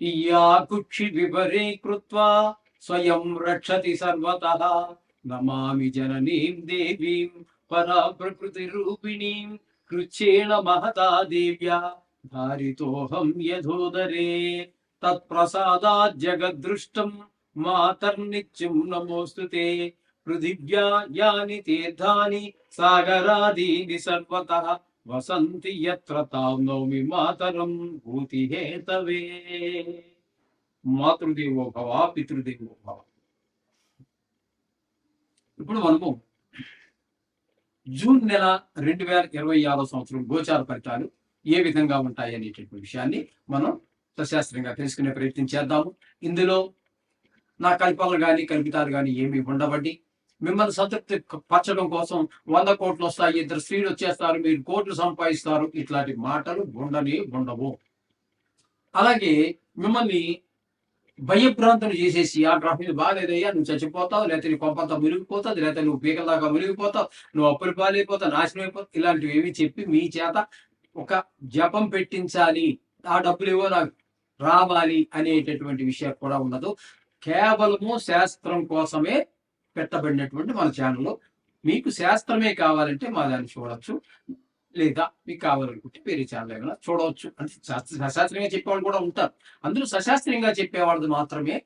ఇయా కుక్షి విపరే కృత్వా స్వయం రక్షతి సర్వతః నమామి జననీం దేవీం పరా ప్రకృతి రూపిణీం కృచ్ఛేణ మహతా దేవ్యా ధారితోహం యథోదరే తత్ప్రసాదాత్ జగద్దృష్టం మాతర్నిత్యం నమోస్తుతే పృథివ్యా యాని తీర్థాని సాగరాదీని సర్వతః వసంతి యత్ర తాం నౌమి మాతరం భూతి హేతవే. మాతృదేవో భవ పితృదేవో భవ. ఇప్పుడు మనము జూన్ నెల 2026 సంవత్సరం గోచార ఫలితాలు ఏ విధంగా ఉంటాయి అనేటటువంటి విషయాన్ని మనం సశాస్త్రంగా తెలుసుకునే ప్రయత్నం చేద్దాము. ఇందులో నా కల్పనలు కానీ కల్పితాలు కానీ ఏమి ఉండవండి. మిమ్మల్ని సంతృప్తి పరచడం కోసం 100 కోట్లు వస్తాయి, 2 స్త్రీలు వచ్చేస్తారు, మీరు కోట్లు సంపాదిస్తారు, ఇట్లాంటి మాటలు ఉండవు. అలాగే మిమ్మల్ని భయభ్రాంతులు చేసేసి ఆ గ్రహం మీద బాగాలేదయ్యా, నువ్వు చచ్చిపోతావు, లేకపోతే నీ కొంపంతా మునిగిపోతావు, లేకపోతే నువ్వు పీకల దాకా మునిగిపోతావు, నువ్వు అప్పులు పాలైపోతావు, నాశనం అయిపోతావు, ఇలాంటివి ఏమి చెప్పి మీ చేత ఒక జపం పెట్టించాలి, ఆ డబ్బులు ఏవో నాకు రావాలి అనేటటువంటి విషయం కూడా ఉండదు. కేవలము శాస్త్రం కోసమే పెట్టబడినటువంటి మన ఛానల్లో. మీకు శాస్త్రమే కావాలంటే మా దాన్ని చూడొచ్చు, లేదా మీకు కావాలనుకుంటే వేరే ఛానల్ ఏమైనా చూడవచ్చు. అంటే సశాస్త్రంగా చెప్పేవాళ్ళు కూడా ఉంటారు. అందులో సశాస్త్రంగా చెప్పేవాళ్ళది మాత్రమే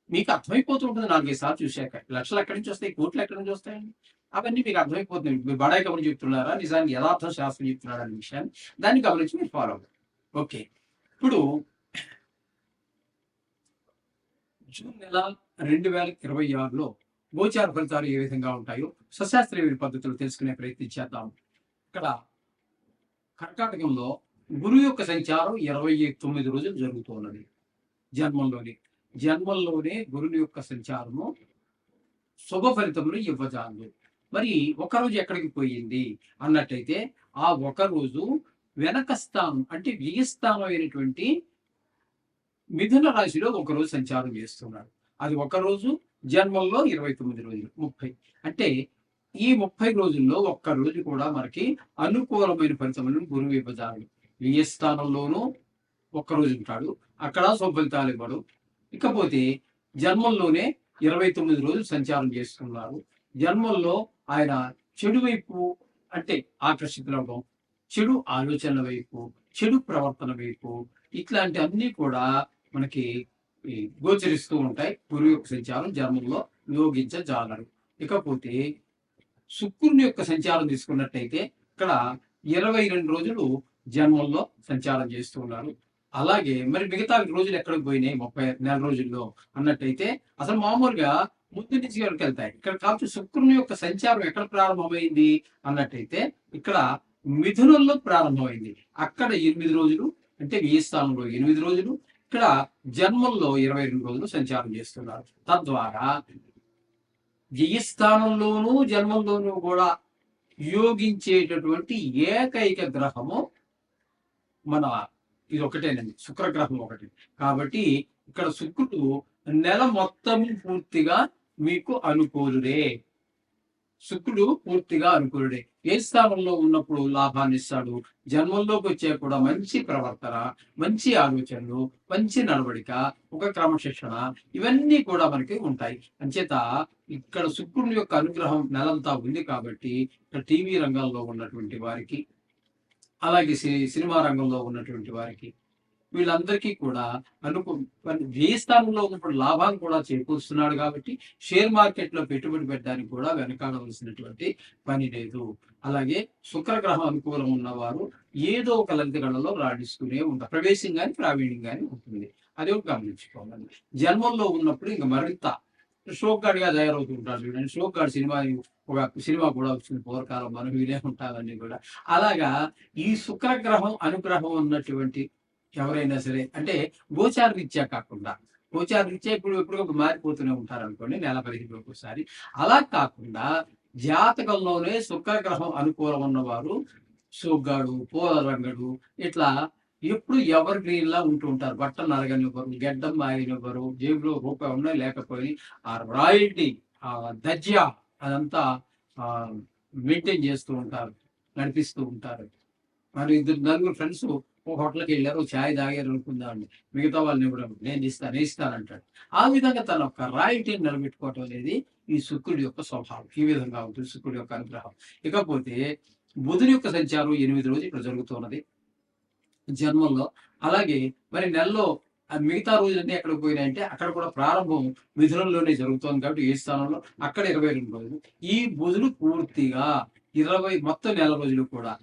మీకు అర్థమైపోతూ ఉంటుంది. 4-5 సార్లు చూశాక లక్షలు ఎక్కడి నుంచి వస్తాయి, కోట్లు ఎక్కడి నుంచి వస్తాయండి, అవన్నీ మీకు అర్థమైపోతుంది. మీరు బడాయి కబుర్లు చెప్తున్నారా, నిజానికి యథార్థం శాస్త్రం చెప్తున్నారా అనే విషయాన్ని దాన్ని గమనించి మీరు ఫాలో అవ్వండి. ఓకే, ఇప్పుడు జూన్ నెల 2026లో గోచార ఫలితాలు ఏ విధంగా ఉంటాయో సశాస్త్రీయ పద్ధతులు తెలుసుకునే ప్రయత్నం చేద్దాం. ఇక్కడ కర్కాటకంలో గురువు యొక్క సంచారం 29 రోజులు జరుగుతున్నది. జన్మంలోనే గురువు యొక్క సంచారము శుభ ఫలితములు ఇవ్వజాలు. మరి ఒకరోజు ఎక్కడికి పోయింది అన్నట్టయితే ఆ ఒకరోజు వెనక స్థానం అంటే వ్యయస్థానం అయినటువంటి మిథున రాశిలో ఒకరోజు సంచారం చేస్తున్నాడు. అది ఒకరోజు, జన్మంలో 29 రోజులు 30. అంటే ఈ 30 రోజుల్లో ఒక్క రోజు కూడా మనకి అనుకూలమైన ఫలితములను గురువు ఇవ్వజాడు. వ్యయస్థానంలోనూ ఒక్కరోజు ఉంటాడు, అక్కడ శుభఫలితాలు ఇవ్వడు. ఇకపోతే జన్మంలోనే 29 రోజులు సంచారం చేస్తున్నారు. జన్మంలో ఆయన చెడు వైపు అంటే ఆకర్షితులవడం, చెడు ఆలోచనల వైపు, చెడు ప్రవర్తన వైపు, ఇట్లాంటి అన్ని కూడా మనకి గోచరిస్తూ ఉంటాయి. గురువు యొక్క సంచారం జన్మంలో యోగించజాలరు. ఇకపోతే శుక్రుని యొక్క సంచారం తీసుకున్నట్టయితే ఇక్కడ 22 రోజులు జన్మంలో సంచారం చేస్తూ ఉన్నారు. అలాగే మరి మిగతా రోజులు ఎక్కడికి పోయినాయి 30 నెల రోజుల్లో అన్నట్టయితే అసలు మామూలుగా ముందు నుంచి వరకు వెళ్తాయి. ఇక్కడ కాబట్టి శుక్రుని యొక్క సంచారం ఎక్కడ ప్రారంభమైంది అన్నట్టయితే ఇక్కడ మిథునంలో ప్రారంభమైంది. అక్కడ 8 రోజులు అంటే వ్యయస్థానంలో 8 రోజులు, ఇక్కడ జన్మంలో 22 రోజులు సంచారం చేస్తున్నారు. తద్వారా వ్యయస్థానంలోనూ జన్మంలోనూ కూడా యోగించేటటువంటి ఏకైక గ్రహము మన ఇది ఒకటేనండి, శుక్రగ్రహం ఒకటి. కాబట్టి ఇక్కడ శుక్రుడు నెల మొత్తం పూర్తిగా మీకు అనుకూలుడే. శుక్రుడు పూర్తిగా అనుకూలుడే. ఏ స్థానంలో ఉన్నప్పుడు లాభాన్ని ఇస్తాడు, జన్మంలోకి వచ్చే కూడా మంచి ప్రవర్తన, మంచి ఆలోచనలు, మంచి నడవడిక, ఒక క్రమశిక్షణ, ఇవన్నీ కూడా మనకి ఉంటాయి. అంచేత ఇక్కడ శుక్రుని యొక్క అనుగ్రహం నెలంతా ఉంది. కాబట్టి ఇక్కడ టీవీ రంగంలో ఉన్నటువంటి వారికి, అలాగే సినిమా రంగంలో ఉన్నటువంటి వారికి, వీళ్ళందరికీ కూడా వ్యయ స్థానంలో ఉన్నప్పుడు లాభాలు కూడా చేకూరుస్తున్నాడు. కాబట్టి షేర్ మార్కెట్ లో పెట్టుబడి పెట్టడానికి కూడా వెనకాడవలసినటువంటి పని లేదు. అలాగే శుక్రగ్రహం అనుకూలం ఉన్నవారు ఏదో ఒక లలిత గణంలో రాణిస్తూనే ఉంటారు. ప్రవేశం కానీ ప్రావీణ్యం కానీ ఉంటుంది. అది ఒక గమనించుకోవాలి. జన్మంలో ఉన్నప్పుడు ఇంకా మరింత షోక్ గా తయారవుతూ ఉంటారు. చూడండి, షోక్ గార్డ్ ఒక సినిమా కూడా వచ్చింది పూర్వకాలం, మనం వీలే ఉంటారని కూడా. అలాగా ఈ శుక్రగ్రహం అనుగ్రహం ఉన్నటువంటి ఎవరైనా సరే, అంటే గోచార రీత్యా కాకుండా, గోచార రీత్యా ఎప్పుడు మారిపోతూనే ఉంటారు అనుకోండి, నెల 15 రోజులకు ఒకసారి. అలా కాకుండా జాతకంలోనే శుక్రగ్రహం అనుకూలం ఉన్నవారు సోగ్గాడు, పూల రంగడు, ఇట్లా ఎప్పుడు ఎవర్ గ్రీన్ లా ఉంటూ ఉంటారు. బట్టలు నరగనివ్వరు, గెడ్డం మాయనివ్వరు, జేబులో రూపాయి ఉన్నా లేకపోయి ఆ రాయల్టీ, ఆ దర్జా అదంతా మెయింటైన్ చేస్తూ ఉంటారు, నడిపిస్తూ ఉంటారు. మరి 2-4 ఫ్రెండ్స్ ఒక హోటల్‌కి వెళ్లారు. చాయ్ తాగారు అనుకుందామండి. మిగతా వాళ్ళని ఇవ్వడం నేను ఇస్తానంటాడు. ఆ విధంగా తన యొక్క రాయితీని నిలబెట్టుకోవటం అనేది ఈ శుక్రుడి యొక్క స్వభావం. ఈ విధంగా ఉంటుంది శుక్రుడి యొక్క అనుగ్రహం. ఇకపోతే బుధుని యొక్క సంచారం 8 రోజులు ఇక్కడ జరుగుతున్నది జన్మంలో. అలాగే మరి నెలలో మిగతా రోజులన్నీ ఎక్కడికి పోయినాయంటే అక్కడ కూడా ప్రారంభం మిథునంలోనే జరుగుతోంది కాబట్టి ఏ స్థానంలో అక్కడ 22 రోజులు. ఈ బుధుడు పూర్తిగా 20 మొత్తం నెల రోజులు కూడా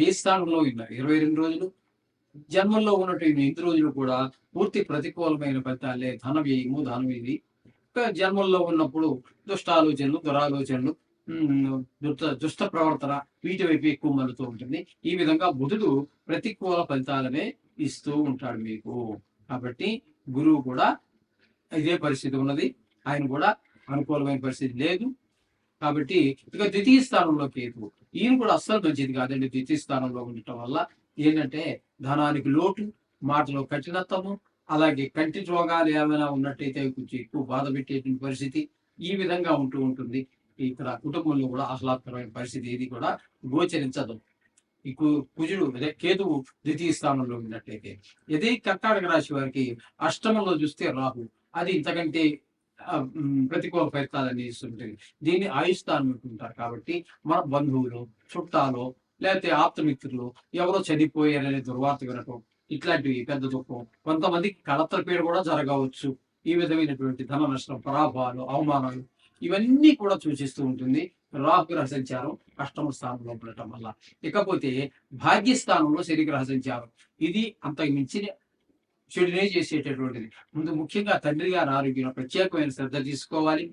ఏ స్థానంలో ఉన్నారు 22 రోజులు. జన్మంలో ఉన్నటువంటి 8 రోజులు కూడా పూర్తి ప్రతికూలమైన ఫలితాలే. ధన వ్యయము, ధనం ఇది. జన్మంలో ఉన్నప్పుడు దుష్టాలోచనలు, దురాలోచనలు, దుష్ట ప్రవర్తన వీటి వైపు ఎక్కువ మలుతూ ఉంటుంది. ఈ విధంగా బుధుడు ప్రతికూల ఫలితాలనే ఇస్తూ ఉంటాడు మీకు. కాబట్టి గురువు కూడా ఇదే పరిస్థితి ఉన్నది. ఆయన కూడా అనుకూలమైన పరిస్థితి లేదు. కాబట్టి ఇక ద్వితీయ స్థానంలో కేతువు. ఈయన కూడా అస్సలు మంచిది కాదండి. ద్వితీయ స్థానంలో ఉండటం వల్ల ఏంటంటే ధనానికి లోటు, మాటలో కఠినత్వము, అలాగే కంటి రోగాలు ఏమైనా ఉన్నట్టయితే కొంచెం ఎక్కువ బాధ పెట్టేటువంటి పరిస్థితి ఈ విధంగా ఉంటూ ఉంటుంది. ఇక్కడ కుటుంబంలో కూడా ఆహ్లాదకరమైన పరిస్థితి ఏది కూడా గోచరించదు. ఈ కుజుడు అదే కేతువు ద్వితీయ స్థానంలో ఉన్నట్టయితే. ఇదే కర్కాటక రాశి వారికి అష్టమంలో చూస్తే రాహు, అది ఇంతకంటే ప్రతికూల ఫలితాలని ఇస్తుంటుంది. దీన్ని ఆయుష్తానం అంటుంటారు. కాబట్టి మన బంధువులు, చుట్టాలు, లేకపోతే ఆప్తమిత్రులు ఎవరో చనిపోయారనే దుర్వార్త వినటం, ఇట్లాంటివి పెద్ద దుఃఖం. కొంతమందికి కలత్ర పీడ కూడా జరగవచ్చు. ఈ విధమైనటువంటి ధన నష్టం, పరాభవాలు, అవమానాలు ఇవన్నీ కూడా సూచిస్తూ ఉంటుంది రాహుగ్రహ సంచారం అష్టమ స్థానంలో ఉండటం వల్ల. ఇకపోతే భాగ్యస్థానంలో శనిగ్రహ సంచారం, ఇది అంతకు మించిన చెడునే చేసేటటువంటిది. ముందు ముఖ్యంగా తండ్రి గారి ఆరోగ్యం ప్రత్యేకమైన శ్రద్ధ తీసుకోవాలి.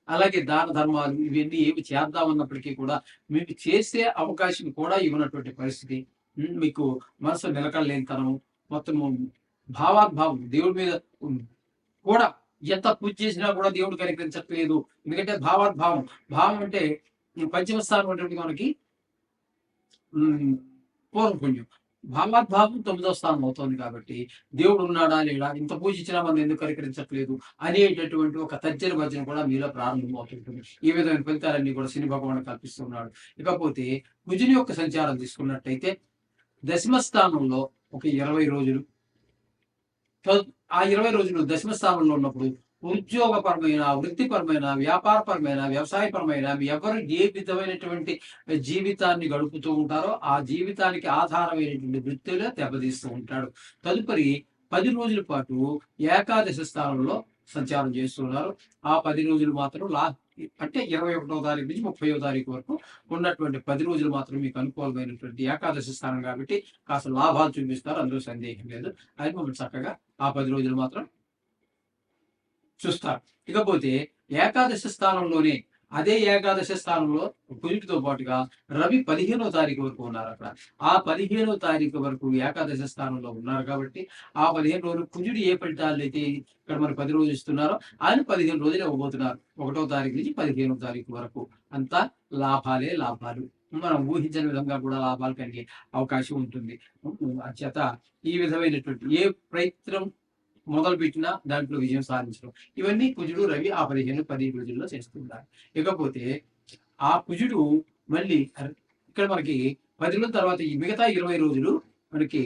అలాగే దాన ధర్మాలు ఇవన్నీ ఏమి చేద్దామన్నప్పటికీ కూడా మీకు చేసే అవకాశం కూడా ఇవ్వనటువంటి పరిస్థితి. మీకు మనసు నిలకడలేనితనం, మొత్తము భావాద్భావం దేవుడి మీద కూడా ఎంత పూజ చేసినా కూడా దేవుడు కనికరించట్లేదు. ఎందుకంటే భావాద్భావం. భావం అంటే పంచమ స్థానం అంటే మనకి పూర్వ పుణ్యం. భావాద్భావం 9వ స్థానం అవుతుంది కాబట్టి దేవుడు ఉన్నాడా లేడా, ఇంత పూజించినా మనం ఎందుకు కనికరించట్లేదు అనేటటువంటి ఒక తర్జన భర్జన కూడా మీలో ప్రారంభం అవుతుంటుంది. ఈ విధమైన ఫలితాలన్నీ కూడా శని భగవానుడు కల్పిస్తున్నాడు. ఇకపోతే కుజుని యొక్క సంచారం తీసుకున్నట్టయితే దశమ స్థానంలో ఒక 20 రోజులు, ఆ 20 రోజులు దశమ స్థానంలో ఉన్నప్పుడు ఉద్యోగపరమైన, వృత్తిపరమైన, వ్యాపారపరమైన, వ్యవసాయపరమైన ఎవరు ఏ విధమైనటువంటి జీవితాన్ని గడుపుతూ ఉంటారో ఆ జీవితానికి ఆధారమైనటువంటి వృత్తిలో దెబ్బతీస్తూ ఉంటాడు. తదుపరి 10 రోజుల పాటు ఏకాదశ స్థానంలో సంచారం చేస్తున్నారు. ఆ 10 రోజులు మాత్రం అంటే 21వ తారీఖు నుంచి 30వ తారీఖు వరకు ఉన్నటువంటి 10 రోజులు మాత్రం మీకు అనుకూలమైనటువంటి ఏకాదశి స్థానం కాబట్టి కాస్త లాభాలు చూపిస్తారు. అందులో సందేహం లేదు. అది మమ్మల్ని చక్కగా ఆ 10 రోజులు మాత్రం చూస్తారు. ఇకపోతే ఏకాదశి స్థానంలోనే అదే ఏకాదశి స్థానంలో కుజుడితో పాటుగా రవి 15వ తారీఖు వరకు ఉన్నారు అక్కడ. ఆ 15వ తారీఖు వరకు ఏకాదశి స్థానంలో ఉన్నారు కాబట్టి ఆ 15 రోజులు కుజుడు ఏ ఫలితాలు అయితే ఇక్కడ మరి 10 రోజులు ఇస్తున్నారో ఆయన 15 రోజులు ఇవ్వబోతున్నారు. 1వ తారీఖు నుంచి 15వ తారీఖు వరకు అంతా లాభాలే లాభాలు. మనం ఊహించిన విధంగా కూడా లాభాలు కలిగే అవకాశం ఉంటుంది. అంచేత ఈ విధమైనటువంటి ఏ ప్రయత్నం మొదలుపెట్టినా దాంట్లో విజయం సాధించడం ఇవన్నీ కుజుడు రవి ఆ 15-10 రోజుల్లో చేస్తుంటారు. ఇకపోతే ఆ కుజుడు మళ్ళీ ఇక్కడ మనకి 10 రోజుల తర్వాత ఈ మిగతా 20 రోజులు మనకి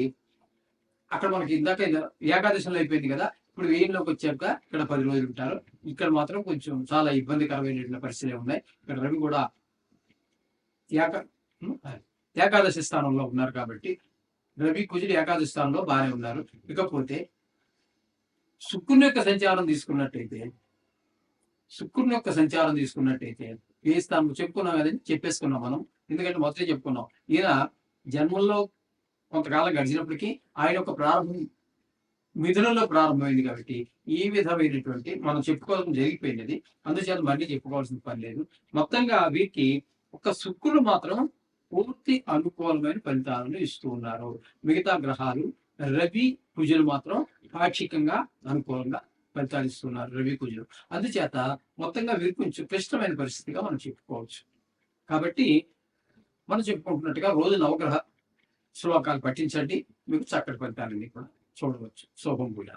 అక్కడ మనకి ఇందాక ఏకాదశంలో అయిపోయింది కదా, ఇప్పుడు వెయ్యిలోకి వచ్చాక ఇక్కడ 10 రోజులు ఉంటారు. ఇక్కడ మాత్రం కొంచెం చాలా ఇబ్బందికరమైనటువంటి పరిస్థితులు ఉన్నాయి. ఇక్కడ రవి కూడా ఏకాదశి స్థానంలో ఉన్నారు కాబట్టి రవి కుజుడు ఏకాదశి స్థానంలో బాగానే ఉన్నారు. ఇకపోతే శుక్రుని యొక్క సంచారం తీసుకున్నట్టయితే ఏ స్థానం చెప్పుకున్నాం కదండి, చెప్పేసుకున్నాం మనం. ఎందుకంటే మొదటే చెప్పుకున్నాం ఈయన జన్మంలో కొంతకాలం గడిచినప్పటికీ ఆయన యొక్క ప్రారంభం మిథునంలో ప్రారంభమైంది కాబట్టి ఈ విధమైనటువంటి మనం చెప్పుకోవాల్సిన జరిగిపోయినది. అందుచేత మళ్ళీ చెప్పుకోవాల్సిన పని లేదు. మొత్తంగా వీరికి ఒక శుక్రుడు మాత్రం పూర్తి అనుకూలమైన ఫలితాలను ఇస్తూ ఉన్నారు. మిగతా గ్రహాలు రవి కుజులు మాత్రం పాక్షికంగా అనుకూలంగా ఫలితాలు ఇస్తున్నారు రవి కుజులు. అందుచేత మొత్తంగా వీరికి కొంచెం క్లిష్టమైన పరిస్థితిగా మనం చెప్పుకోవచ్చు. కాబట్టి మనం చెప్పుకుంటున్నట్టుగా రోజు నవగ్రహ శ్లోకాలు పఠించండి, మీకు చక్కటి ఫలితాలన్నీ కూడా చూడవచ్చు. శుభం కూడా.